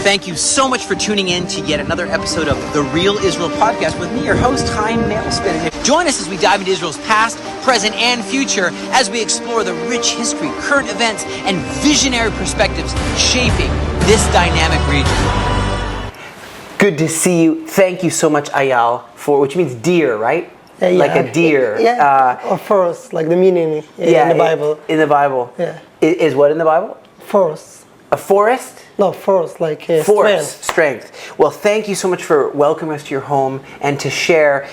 Thank you so much for tuning in to yet another episode of the Real Israel Podcast with me, your host, Chaim Malespin. Join us as we dive into Israel's past, present, and future as we explore the rich history, current events, and visionary perspectives shaping this dynamic region. Good to see you. Thank you so much, Eyal, which means deer, right? Yeah, like a deer. Or forest, like the meaning in the Bible. In the Bible. Yeah. Is what in the Bible? Forest. A forest? No, forest, like forest, strength. Well, thank you so much for welcoming us to your home and to share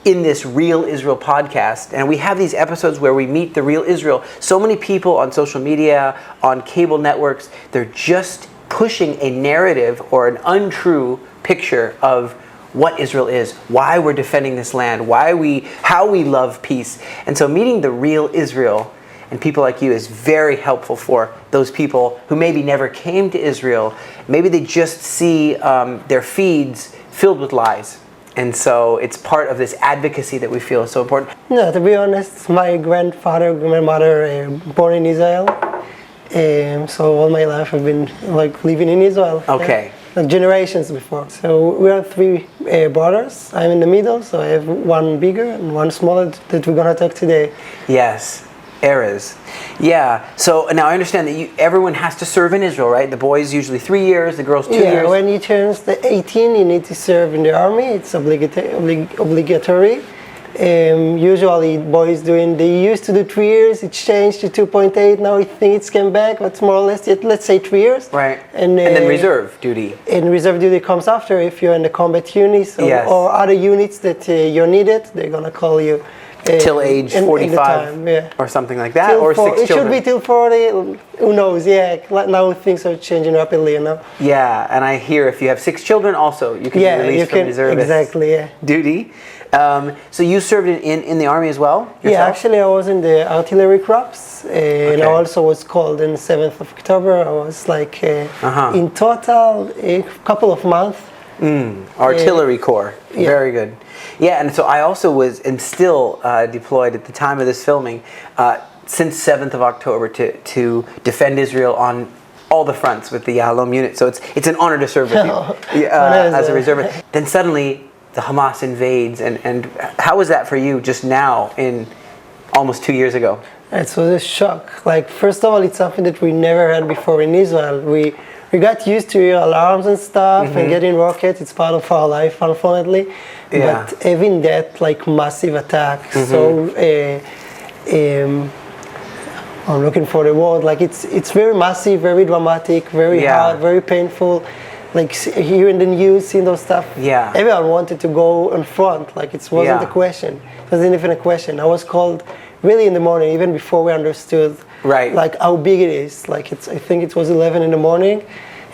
in this Real Israel podcast. And we have these episodes where we meet the real Israel. So many people on social media, on cable networks, they're just pushing a narrative or an untrue picture of what Israel is, why we're defending this land, how we love peace. And so meeting the real Israel and people like you is very helpful for those people who maybe never came to Israel. Maybe they just see their feeds filled with lies. And so it's part of this advocacy that we feel is so important. No, to be honest, my grandfather, grandmother born in Israel. So all my life I've been living in Israel. Okay. Generations before. So we are three brothers. I'm in the middle, so I have one bigger and one smaller that we're going to talk today. Yes. Erez. Yeah. So now I understand that everyone has to serve in Israel, right? The boys usually 3 years, the girls 2 years. Yeah, when you turn 18, you need to serve in the army. It's obligatory. Usually boys they used to do 3 years, it changed to 2.8, now I think it's came back, but more or less, let's say 3 years. Right. And then reserve duty. And reserve duty comes after if you're in the combat units or other units that you're needed, they're going to call you. Till age 45 or something like that, or 6 children. It should be till 40, who knows, now things are changing rapidly, Yeah, and I hear if you have 6 children also, you can be released from reservist duty. So you served in the army as well? Yourself? Yeah, actually I was in the artillery corps, and I also was called on 7th of October. I was in total a couple of months. Artillery Corps, very good. Yeah, and so I also was and still deployed at the time of this filming since 7th of October to defend Israel on all the fronts with the Yahalom unit. So it's an honor to serve with you as a reservist. Then suddenly the Hamas invades, and how was that for you just now in almost 2 years ago? It was a shock. First of all, it's something that we never had before in Israel. We got used to alarms and stuff and getting rockets. It's part of our life, unfortunately. Yeah. But having that massive attack, so I'm looking for the word. It's very massive, very dramatic, very hard, very painful. Hearing the news, seeing those stuff. Yeah. Everyone wanted to go in front. It wasn't a question. It wasn't even a question. I was called really in the morning, even before we understood. Right. How big it is. I think it was 11 in the morning,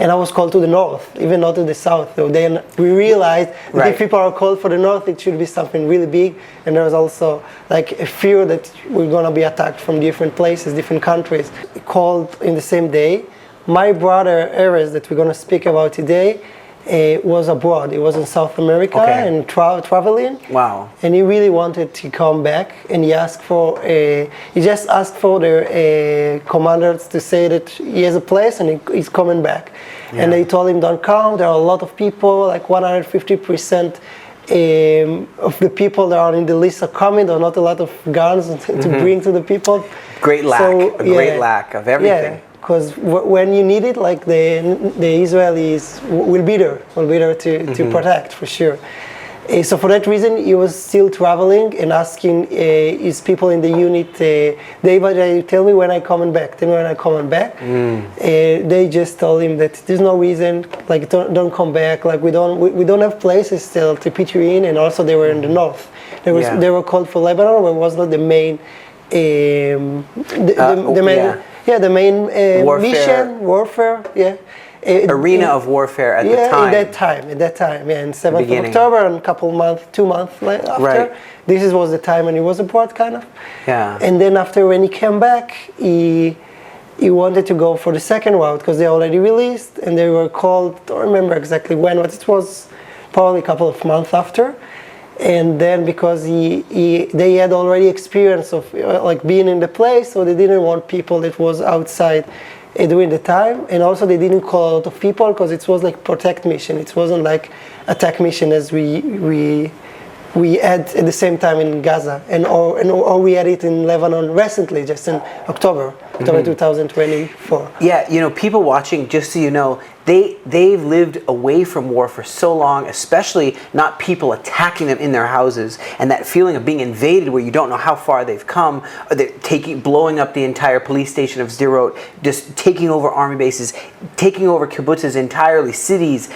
and I was called to the north, even not to the south. So then we realized that if people are called for the north, it should be something really big. And there was also a fear that we're gonna be attacked from different places, different countries. Called in the same day. My brother Erez, that we're gonna speak about today, was abroad. He was in South America and traveling. Wow! And he really wanted to come back, and he just asked for the commanders to say that he has a place and he's coming back. Yeah. And they told him, "Don't come. There are a lot of people. 150% of the people that are in the list are coming. There are not a lot of guns to bring to the people. Great lack of everything." Yeah. Because when you need it, the Israelis will be there to protect, for sure. So for that reason, he was still traveling and asking his people in the unit, day by day, tell me when I'm coming back, they just told him that there's no reason, don't come back, we don't have places still to put you in, and also they were in the north. They were called for Lebanon, but it was not the main, the main warfare, arena of warfare at the time. At that time, in 7th of October, and 2 months after. Right. This was the time when he was abroad, kind of. Yeah. And then after, when he came back, he wanted to go for the second route, because they already released, and they were called, I don't remember exactly when, but it was probably a couple of months after. And then because they had already experience of being in the place, so they didn't want people that was outside during the time, and also they didn't call a lot of people because it was like protect mission. It wasn't like attack mission as we had at the same time in Gaza, or we had it in Lebanon recently, just in October 2024. Yeah, people watching, just so you know, they've lived away from war for so long, especially not people attacking them in their houses, and that feeling of being invaded where you don't know how far they've come, or they're blowing up the entire police station of Sderot, just taking over army bases, taking over kibbutzes entirely, cities,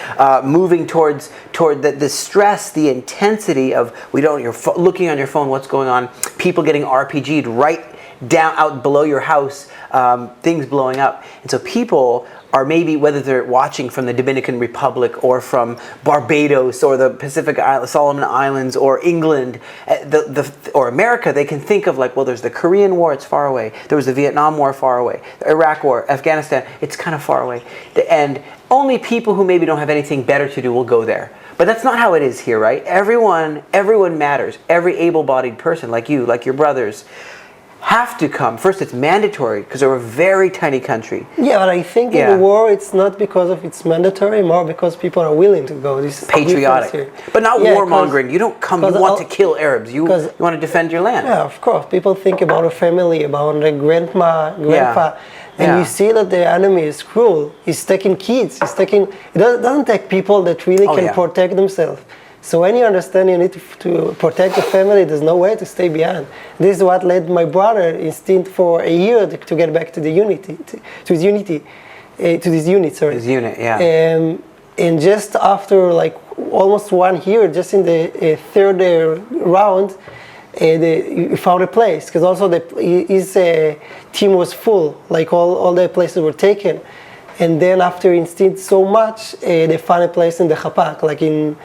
moving toward the stress, the intensity of you're looking on your phone, what's going on, people getting RPG'd right down out below your house, things blowing up. And so people are maybe, whether they're watching from the Dominican Republic or from Barbados or the Pacific Solomon Islands or England or America, they can think of like, well, there's the Korean War, it's far away. There was the Vietnam War, far away. The Iraq War, Afghanistan, it's kind of far away. And only people who maybe don't have anything better to do will go there. But that's not how it is here, right? Everyone matters. Every able-bodied person, like you, like your brothers, have to come. First, it's mandatory because we're a very tiny country. Yeah, but I think in the war, it's not because of it's mandatory, more because people are willing to go. This patriotic, but not warmongering. You don't come. You want to kill Arabs. You want to defend your land. Yeah, of course. People think about a family, about a grandma, grandpa, and you see that the enemy is cruel. He's taking kids. It doesn't take people that really can protect themselves. So when you understand you need to protect the family, there's no way to stay behind. This is what led my brother instinct for a year to get back to the unity, to this unit. His unit, yeah. And just after like almost 1 year, just in the third round, he found a place because also his team was full, like all the places were taken. And then after instinct so much, they found a place in the Chapak, like in.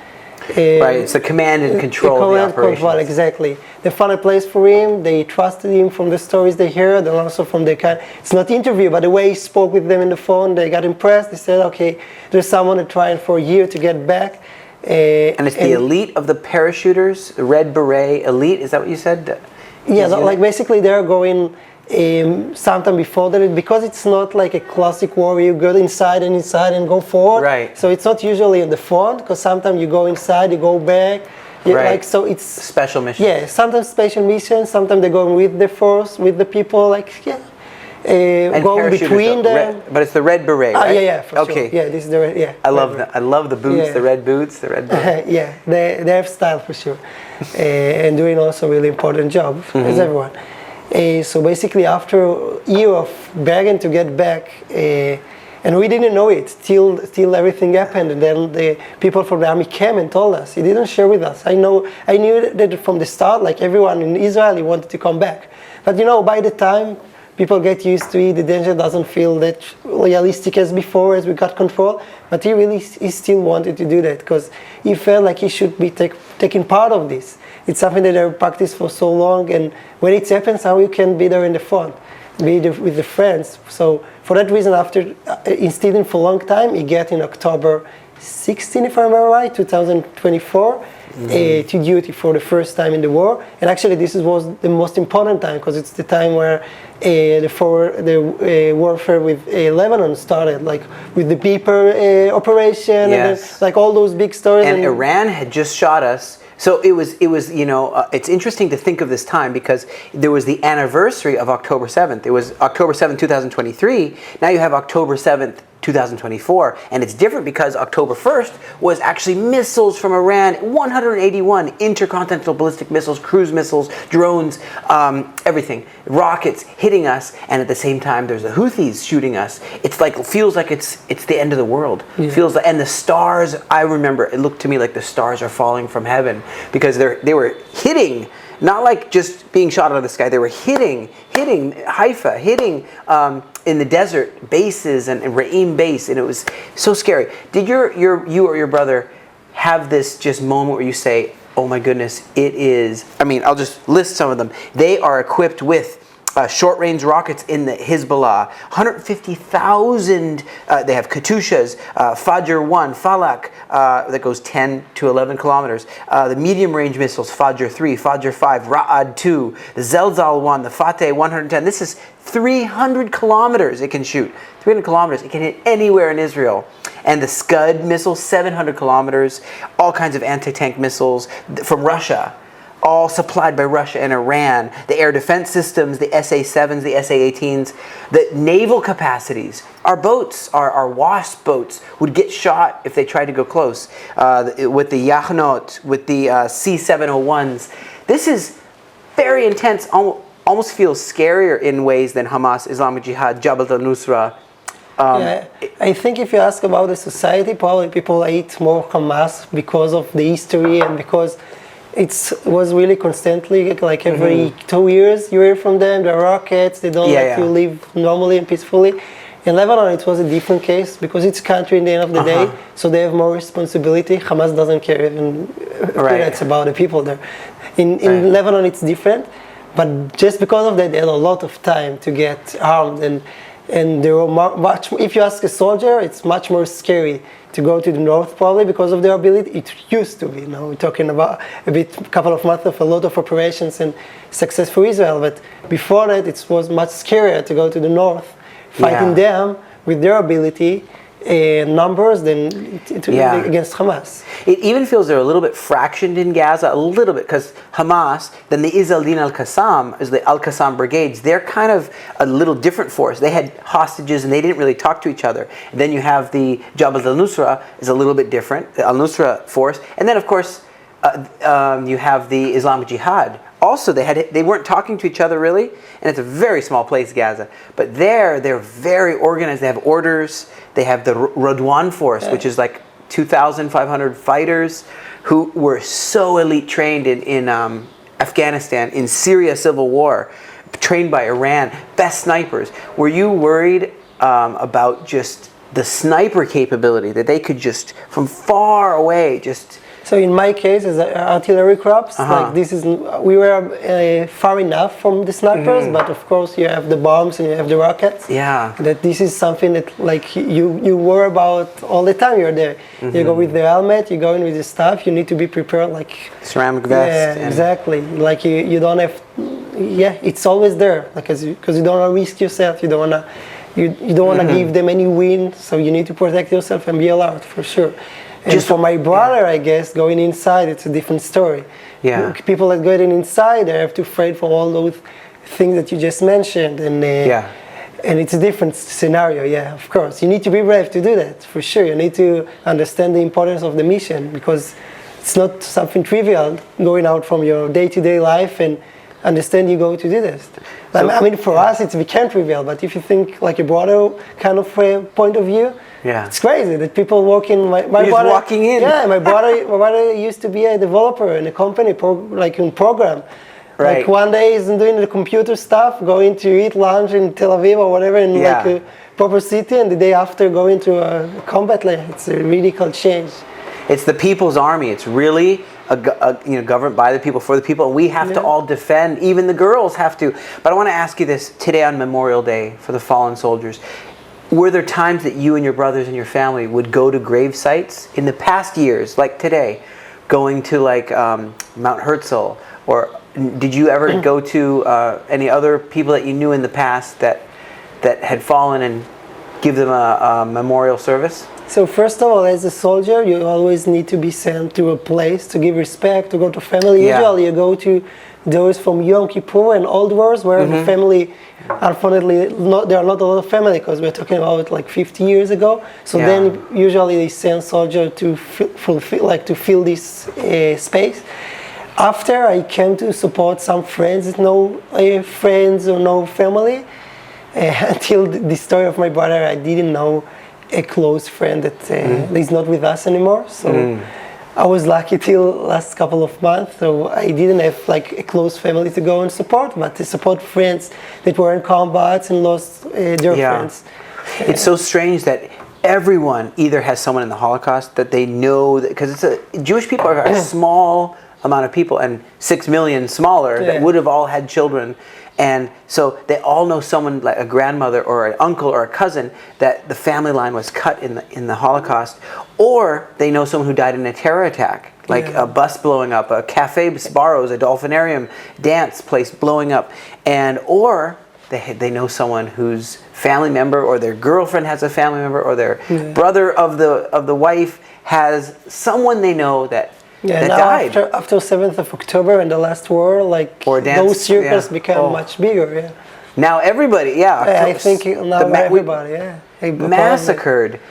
Right, it's the command and control of the operations. Exactly. They found a place for him. They trusted him from the stories they heard, and also from the it's not interview, but the way he spoke with them in the phone, they got impressed. They said, okay, there's someone trying for a year to get back. And it's the elite of the parachuters, the Red Beret elite, is that what you said? Yeah, like basically they're going sometime before that, because it's not like a classic war where you go inside and go forward. Right. So it's not usually in the front, because sometimes you go inside, you go back. Right. Like, so it's special missions. Yeah, sometimes special missions. Sometimes they're going with the force, with the people. Like going between them. But it's the Red Beret, right? Yeah, for sure. Yeah, this is the red. I love the boots, the red boots, the red boots. Yeah, they have style for sure, and doing also a really important job as everyone. So basically, after a year of begging to get back, and we didn't know it till everything happened, and then the people from the army came and told us. He didn't share with us. I knew that from the start, like everyone in Israel, he wanted to come back. But by the time people get used to it, the danger doesn't feel that realistic as before, as we got control. But he still wanted to do that because he felt like he should be taking part of this. It's something that I practiced for so long, and when it happens, how you can be there in the front, with the friends. So for that reason, after instilling for a long time, he get in October 16, if I remember right, 2024, to duty for the first time in the war. And actually, this was the most important time because it's the time where the warfare with Lebanon started, like with the Beeper operation, and then, like all those big stories. And Iran had just shot us. So it was it's interesting to think of this time because there was the anniversary of October 7th. It was October 7th, 2023. Now you have October 7th, 2024. And it's different because October 1st was actually missiles from Iran, 181 intercontinental ballistic missiles, cruise missiles, drones, everything, rockets hitting us. And at the same time, there's the Houthis shooting us. Feels like it's the end of the world. Yeah. And the stars, I remember, it looked to me like the stars are falling from heaven because they were hitting, not like just being shot out of the sky. They were hitting Haifa, hitting in the desert bases and Ra'im base, and it was so scary. Did you or your brother have this just moment where you say, "Oh my goodness, it is"? I mean, I'll just list some of them. They are equipped with short-range rockets in the Hezbollah, 150,000, they have Katyushas, Fajr 1, Falak, that goes 10 to 11 kilometers, the medium-range missiles, Fajr 3, Fajr 5, Ra'ad 2, the Zelzal 1, the Fateh 110. This is 300 kilometers it can shoot. 300 kilometers, it can hit anywhere in Israel. And the Scud missile, 700 kilometers, all kinds of anti-tank missiles from Russia, all supplied by Russia and Iran. The air defense systems, the SA-7s, the SA-18s, the naval capacities. Our boats, our WASP boats, would get shot if they tried to go close. With the Yachnot, with the C-701s. This is very intense, almost feels scarier in ways than Hamas, Islamic Jihad, Jabhat al-Nusra. I think if you ask about the society, probably people hate more Hamas because of the history and because it was really constantly, like every 2 years you hear from them, the rockets, they don't let you live normally and peacefully. In Lebanon it was a different case because it's a country in the end of the day, so they have more responsibility. Hamas doesn't care even it's about the people there. In Lebanon it's different, but just because of that they had a lot of time to get armed and there were much. If you ask a soldier, it's much more scary to go to the north, probably because of their ability. It used to be. Now we're talking about a couple of months of a lot of operations and success for Israel. But before that, it was much scarier to go to the north, fighting them with their ability numbers than against Hamas. It even feels they're a little bit fractioned in Gaza, a little bit, because Hamas, then the Izz al-Din al-Qassam, is the al-Qassam brigades, they're kind of a little different force. They had hostages and they didn't really talk to each other. And then you have the Jabhat al-Nusra is a little bit different, the al-Nusra force. And then of course you have the Islamic Jihad. Also, they weren't talking to each other really, and it's a very small place, Gaza. But they're very organized. They have orders. They have the Radwan force, which is like 2,500 fighters who were so elite trained in Afghanistan, in Syria civil war, trained by Iran, best snipers. Were you worried about just the sniper capability, that they could just, from far away, just... So in my case, as artillery crops, like this is, we were far enough from the snipers, but of course you have the bombs and you have the rockets. Yeah. That this is something that like you worry about all the time you're there. You go with the helmet, you go in with the stuff, you need to be prepared like... Ceramic vest. Yeah, exactly. Like you don't have, it's always there. Because you don't want to risk yourself, you don't want to, you don't want to give them any wind, so you need to protect yourself and be alert for sure. And just for my brother, I guess, going inside, it's a different story. Yeah. People that go inside, they have to fight for all those things that you just mentioned. And it's a different scenario, of course. You need to be brave to do that, for sure. You need to understand the importance of the mission, because it's not something trivial going out from your day-to-day life and understand you go to do this. So, I mean, for us, it's became trivial, but if you think like a broader kind of point of view, it's crazy that people walk in. My brother, walking in. Yeah, my brother used to be a developer in a company, in program. Right. Like one day he's doing the computer stuff, going to eat lunch in Tel Aviv or whatever in like a proper city, and the day after going to a combat layer. It's a radical change. It's the people's army. It's really governed by the people, for the people, and we have to all defend. Even the girls have to. But I want to ask you this today on Memorial Day for the fallen soldiers. Were there times that you and your brothers and your family would go to grave sites in the past years, like today, going to like Mount Herzl, or did you ever go to any other people that you knew in the past that had fallen and give them a memorial service? So first of all, as a soldier, you always need to be sent to a place to give respect, to go to family. Usually you go to those from Yom Kippur and Old Wars where the family, unfortunately, there are not a lot of family, because we're talking about like 50 years ago. So then usually they send soldiers to fill this space. After I came to support some friends, no friends or no family, until the story of my brother, I didn't know a close friend that is not with us anymore. So I was lucky till last couple of months. So I didn't have like a close family to go and support, but to support friends that were in combats and lost their friends. It's so strange that everyone either has someone in the Holocaust that they know, because Jewish people are a small amount of people, and 6 million smaller that would have all had children. And so they all know someone, like a grandmother or an uncle or a cousin, that the family line was cut in the Holocaust, or they know someone who died in a terror attack, like a bus blowing up, a cafe Sbarro's, a dolphinarium dance place blowing up, and or they know someone whose family member or their girlfriend has a family member, or their brother of the wife has someone they know that died. After 7th of October and the last war, like those circles become much bigger. Now everybody, I think now everybody, massacred.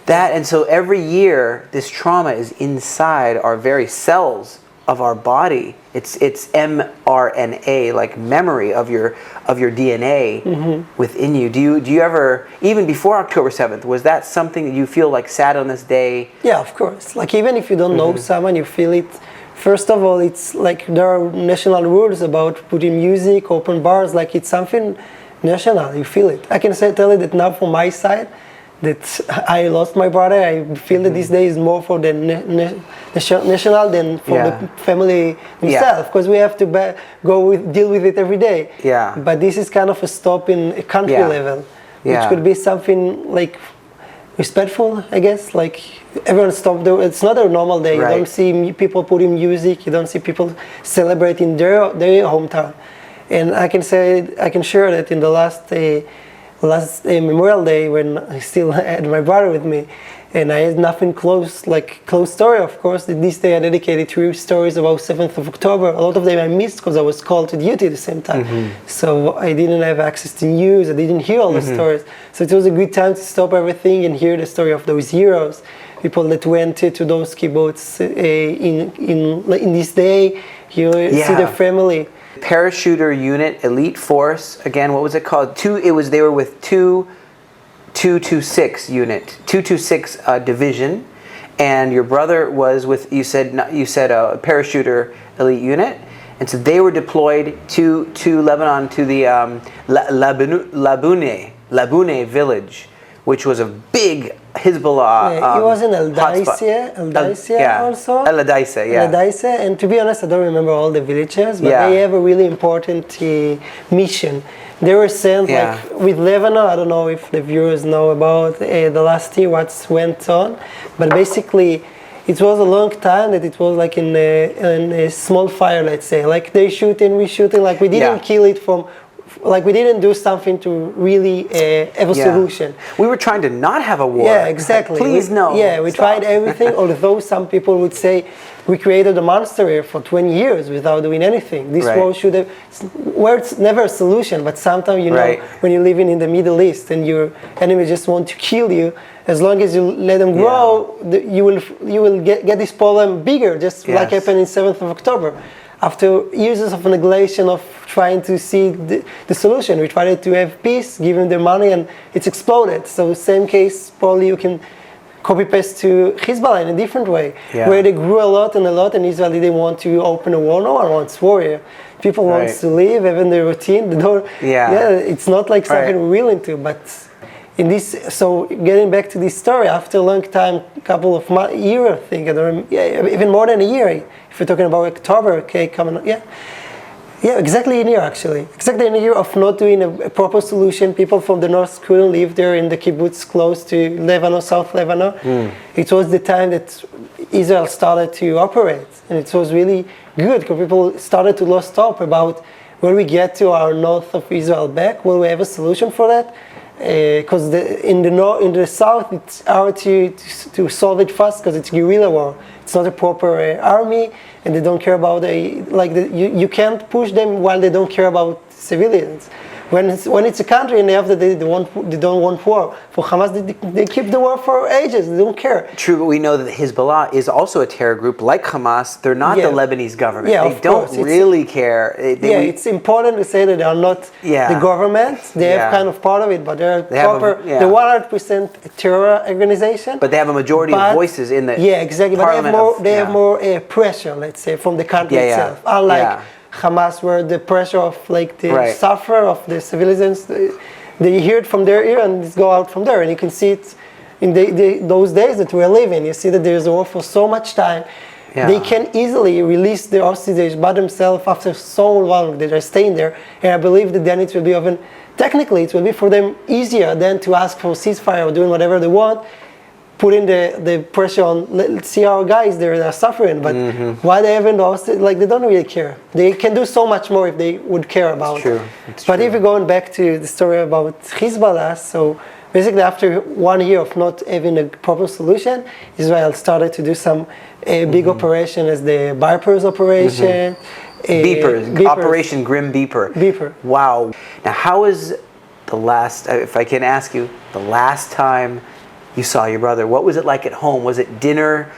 That, and so every year this trauma is inside our very cells of our body. It's mRNA, like memory of your DNA within you. Do you ever, even before October 7th, was that something that you feel like sad on this day? Yeah, of course. Like even if you don't know someone, you feel it. First of all, it's like there are national rules about putting music, open bars. Like it's something national. You feel it. I can tell you that now from my side, that I lost my brother. I feel that this day is more for the national than for the family themselves, because we have to deal with it every day. Yeah. But this is kind of a stop in a country level, which could be something like respectful, I guess. Like everyone stopped. It's not a normal day. You don't see people putting music. You don't see people celebrating their hometown. And I can share that in the last Memorial Day, when I still had my brother with me, and I had nothing close story, of course. This day I dedicated 3 stories about 7th of October. A lot of them I missed because I was called to duty at the same time. So I didn't have access to news. I didn't hear all the stories. So it was a good time to stop everything and hear the story of those heroes, people that went to those kibbutz in this day. You see their family. Parachuter unit, elite force. Again, what was it called? They were with 226 unit, 226 division, and your brother was with. You said a parachuter elite unit, and so they were deployed to Lebanon, to the Labune village, which was a big Hezbollah. He was in El Daiseh also. El Daiseh, and to be honest, I don't remember all the villages, but they have a really important mission. They were sent like with Lebanon. I don't know if the viewers know about the last year what went on, but basically it was a long time that it was like in a small fire, let's say. Like they shooting, we shooting. Like we didn't kill it from. Like we didn't do something to really have a solution. We were trying to not have a war. Yeah, exactly. Please no. Yeah, we tried everything. Although some people would say we created a monster here for 20 years without doing anything. This war should have. Where it's never a solution, but sometimes when you're living in the Middle East and your enemy just want to kill you, as long as you let them grow, you will get this problem bigger, just like happened in 7th of October. After years of neglection of trying to see the solution, we tried to have peace, give them their money, and it's exploded. So same case, probably you can copy-paste to Hezbollah in a different way, where they grew a lot, and Israel didn't want to open a war. No one wants war here. People want to live, even their routine. It's not like something we're willing to, but in this, so getting back to this story, after a long time, couple of years, I think, even more than a year, if we're talking about October, coming up, exactly a year actually. Exactly a year of not doing a proper solution. People from the north couldn't live there in the kibbutz close to Lebanon, South Lebanon. It was the time that Israel started to operate, and it was really good because people started to lose hope about when we get to our north of Israel back, will we have a solution for that? Because in the south it's hard to solve it fast because it's guerrilla war. It's not a proper army, and they don't care about you can't push them while they don't care about civilians. When it's a country and they don't want war. For Hamas, they keep the war for ages. They don't care. True, but we know that Hezbollah is also a terror group like Hamas. They're not the Lebanese government. They don't really care. It's important to say that they are not the government. They have kind of part of it, but they're they're 100% a terror organization. But they have a majority of voices in the exactly. parliament. But they have more pressure, let's say, from the country itself. Unlike Hamas, where the pressure of the suffer of the civilians, they hear it from their ear and it go out from there, and you can see it in those days that we're living. You see that there's a war for so much time. They can easily release the hostages by themselves after so long that they're staying there. And I believe that then it will be technically it will be for them easier than to ask for ceasefire or doing whatever they want, putting the pressure on, let's see our guys, they're suffering, but why they haven't hostage, like they don't really care. They can do so much more if they would care about it. But if we're going back to the story about Hezbollah, so basically after 1 year of not having a proper solution, Israel started to do some big operation as the Vipers operation. Beepers, Operation Grim Beeper. Wow. Now how is the last, if I can ask you, the last time you saw your brother? What was it like at home? Was it dinner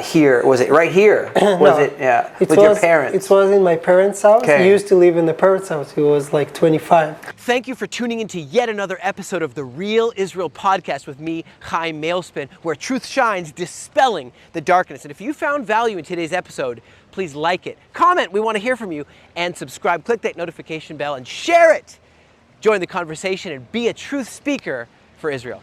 here? Was it right here? Was it with your parents? It was in my parents' house. He used to live in the parents' house. He was like 25. Thank you for tuning into yet another episode of the Real Israel podcast with me, Chaim, Malespin, where truth shines, dispelling the darkness. And if you found value in today's episode, please like it, comment, we want to hear from you, and subscribe. Click that notification bell and share it. Join the conversation and be a truth speaker for Israel.